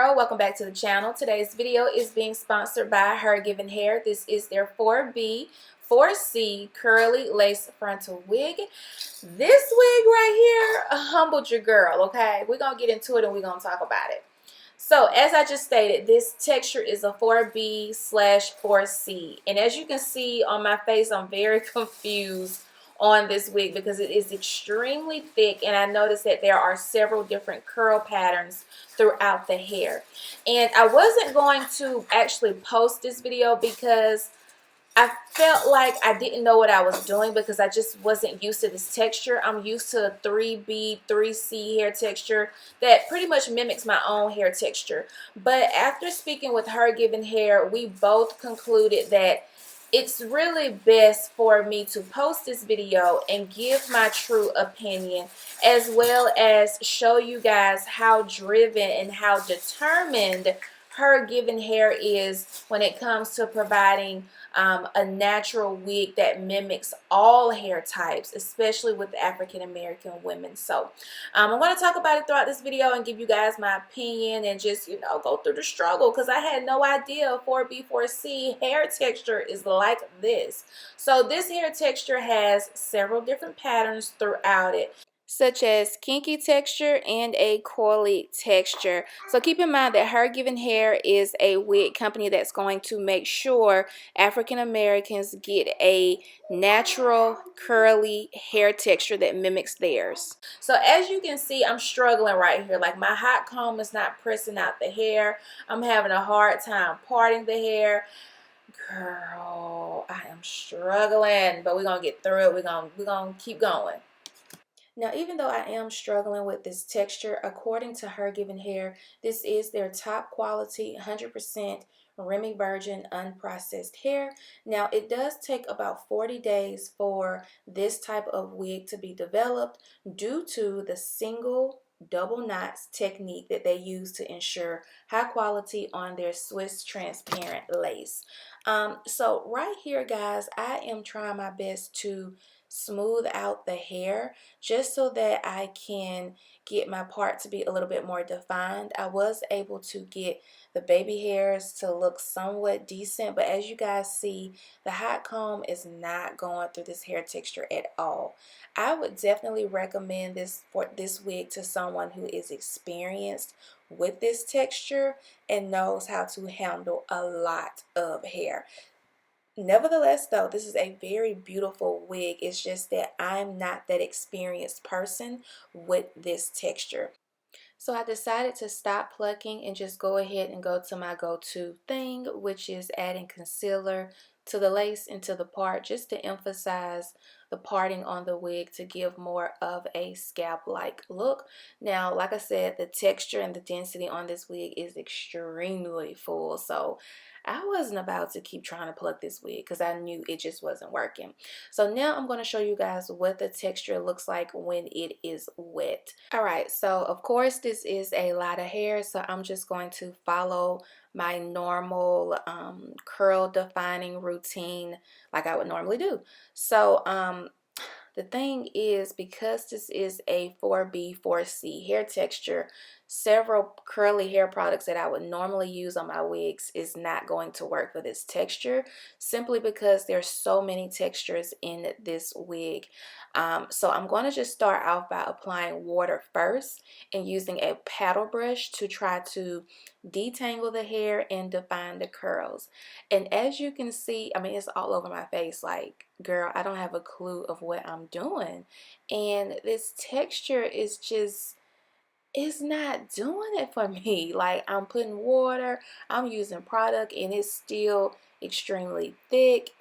girl, welcome back to the channel. Today's video is being sponsored by HerGivenHair. This is their 4B 4C curly lace frontal wig. This wig right here humbled your girl, okay? We're gonna get into it and we're gonna talk about it. So as I just stated, this texture is a 4B/4C, and as you can see on my face, I'm very confused on this wig because it is extremely thick, and I noticed that there are several different curl patterns throughout the hair. And I wasn't going to actually post this video because I felt like I didn't know what I was doing because I just wasn't used to this texture. I'm used to a 3B, 3C hair texture that pretty much mimics my own hair texture. But after speaking with HerGivenHair, we both concluded that it's really best for me to post this video and give my true opinion, as well as show you guys how driven and how determined HerGivenHair is when it comes to providing a natural wig that mimics all hair types, especially with African American women. So I'm going to talk about it throughout this video and give you guys my opinion and just, you know, go through the struggle because I had no idea 4B/4C hair texture is like this. So this hair texture has several different patterns throughout it, such as kinky texture and a coily texture. So keep in mind that HerGivenHair is a wig company that's going to make sure African Americans get a natural curly hair texture that mimics theirs. So as you can see, I'm struggling right here. Like, my hot comb is not pressing out the hair. I'm having a hard time parting the hair. Girl, I am struggling, but we're gonna get through it. We're gonna keep going. Now, even though I am struggling with this texture, according to HerGivenHair, this is their top quality 100% Remy Virgin unprocessed hair. Now, it does take about 40 days for this type of wig to be developed due to the single double knots technique that they use to ensure high quality on their Swiss transparent lace. So right here, guys, I am trying my best to smooth out the hair just so that I can get my part to be a little bit more defined. I was able to get the baby hairs to look somewhat decent, but as you guys see, the hot comb is not going through this hair texture at all. I would definitely recommend this wig to someone who is experienced with this texture and knows how to handle a lot of hair. Nevertheless, though, this is a very beautiful wig. It's just that I'm not that experienced person with this texture. So I decided to stop plucking and just go ahead and go to my go-to thing, which is adding concealer to the lace and to the part, just to emphasize the parting on the wig to give more of a scalp-like look. Now, like I said, the texture and the density on this wig is extremely full, so I wasn't about to keep trying to pluck this wig because I knew it just wasn't working. So now I'm going to show you guys what the texture looks like when it is wet. Alright, so of course this is a lot of hair, so I'm just going to follow my normal curl defining routine like I would normally do. So the thing is, because this is a 4B/4C hair texture, several curly hair products that I would normally use on my wigs is not going to work for this texture, simply because there's so many textures in this wig. So I'm going to just start off by applying water first and using a paddle brush to try to detangle the hair and define the curls. And as you can see, I mean, it's all over my face. Like, girl, I don't have a clue of what I'm doing. And this texture is just, it's not doing it for me. Like, I'm putting water, I'm using product, and it's still extremely thick.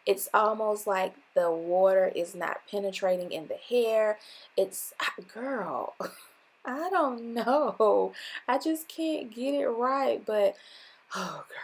It's almost like the water is not penetrating in the hair. It's, girl, I don't know. I just can't get it right, but oh, girl.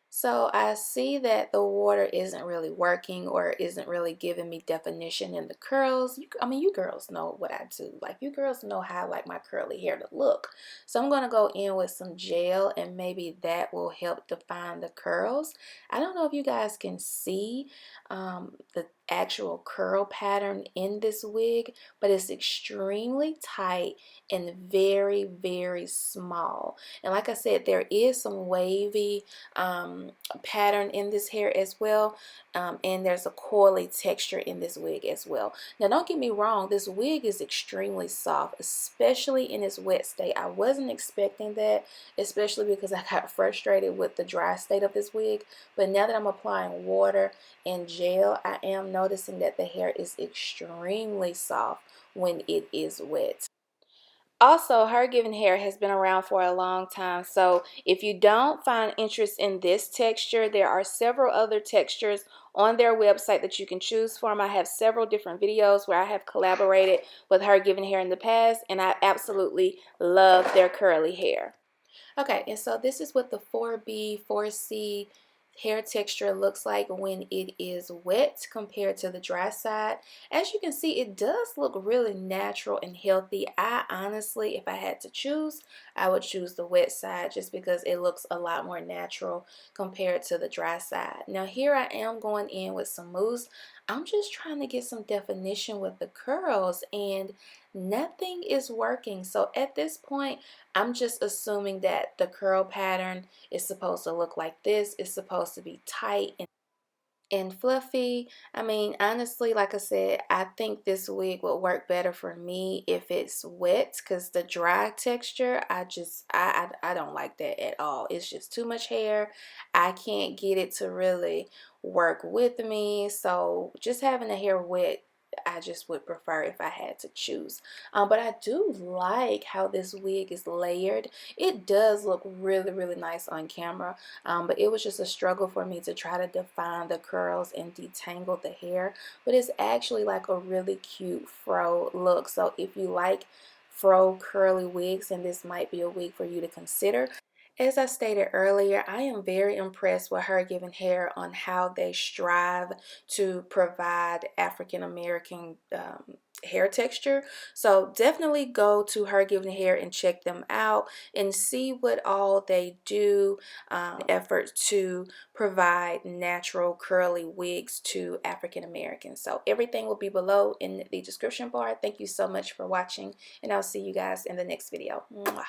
So I see that the water isn't really working or isn't really giving me definition in the curls. I mean, you girls know what I do. Like, you girls know how I like my curly hair to look. So I'm going to go in with some gel, and maybe that will help define the curls. I don't know if you guys can see the actual curl pattern in this wig, but it's extremely tight and very, very small. And like I said, there is some wavy pattern in this hair as well, and there's a coily texture in this wig as well. Now don't get me wrong, this wig is extremely soft, especially in its wet state. I wasn't expecting that, especially because I got frustrated with the dry state of this wig, but now that I'm applying water and gel, I am noticing that the hair is extremely soft when it is wet. Also, HerGivenHair has been around for a long time, so if you don't find interest in this texture, there are several other textures on their website that you can choose from. I have several different videos where I have collaborated with HerGivenHair in the past, and I absolutely love their curly hair. Okay, and so this is what the 4B, 4C hair texture looks like when it is wet compared to the dry side. As you can see, it does look really natural and healthy. I honestly, if I had to choose, I would choose the wet side just because it looks a lot more natural compared to the dry side. Now here I am going in with some mousse. I'm just trying to get some definition with the curls, and nothing is working. So at this point, I'm just assuming that the curl pattern is supposed to look like this. It's supposed to be tight and fluffy. I mean, honestly, like I said, I think this wig would work better for me if it's wet, because the dry texture, I don't like that at all. It's just too much hair. I can't get it to really work with me. So just having the hair wet, I just would prefer if I had to choose. But I do like how this wig is layered. It does look really, really nice on camera. But it was just a struggle for me to try to define the curls and detangle the hair. But it's actually like a really cute fro look. So if you like fro curly wigs, then this might be a wig for you to consider. As I stated earlier, I am very impressed with HerGivenHair on how they strive to provide African American hair texture. So definitely go to HerGivenHair and check them out and see what all they do, effort to provide natural curly wigs to African Americans. So everything will be below in the description bar. Thank you so much for watching, and I'll see you guys in the next video. Mwah.